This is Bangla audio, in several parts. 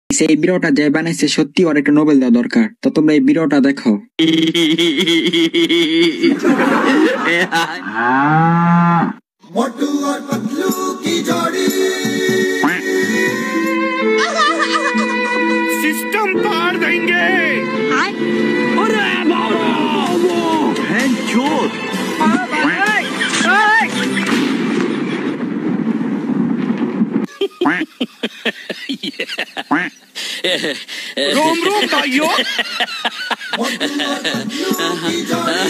সেই ভিডিওটা যে বানাইছে সত্যি ওর একটা নোবেল দেওয়া দরকার। তো তোমরা এই ভিডিওটা দেখো। मोटू और पतलू की जोड़ी सिस्टम पार देंगे। अरे बाबा वो है चोर। रोम रोम भाइयों। मोटू और पतलू की जोड़ी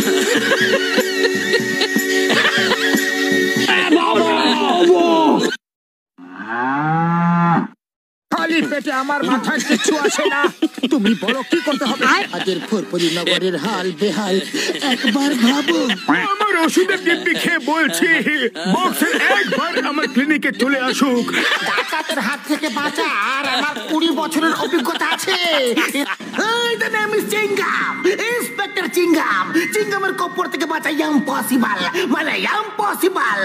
খালি পেটে আমার মাথায় কিছু আসে না। তুমি বলো কি করতে হবে? আজের ফুরফুরি নগরের হাল বেহাল একবার ভাবো। আমার ওষুধের ডিব্বি খেয়ে বলছি বক্সের একবার আমার ক্লিনিকে চলে আসুক। ডাকাতের হাত থেকে বাঁচা আর আমার 20 বছরের অভিজ্ঞতা আছে। The name is Chingam, inspector Chingam. চিঙ্গামের কপর থেকে বাঁচা ইম্পসিবল, মানে ইম্পসিবল।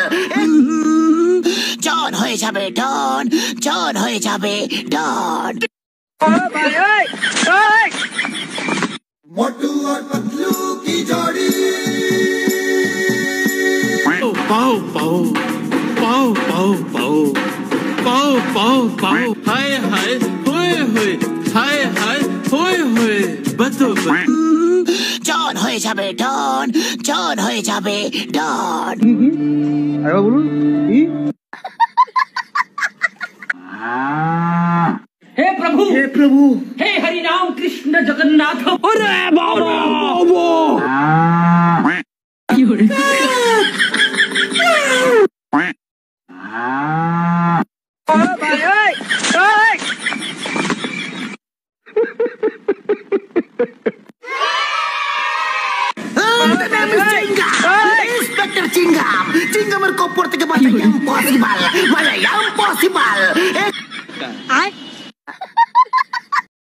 ডন হয়ে যাবে ডন, ডন হয়ে যাবে ডন। मोटू और पतलू की जोड़ी पाओ पाओ पाओ पाओ पाओ पाओ पाओ पाओ हाय हाय होए होए हाय हाय होए होए बतो ডন হয়ে যাবে ডন, ডন হয়ে যাবে ডন। हे प्रभु हे हरि राम कृष्ण जगन्नाथ। अरे बाबा वो The name is Chingam, inspector Chingam. চিঙ্গামের কপর থেকে বাঁচা ইম্পসিবল, মানে ইম্পসিবল।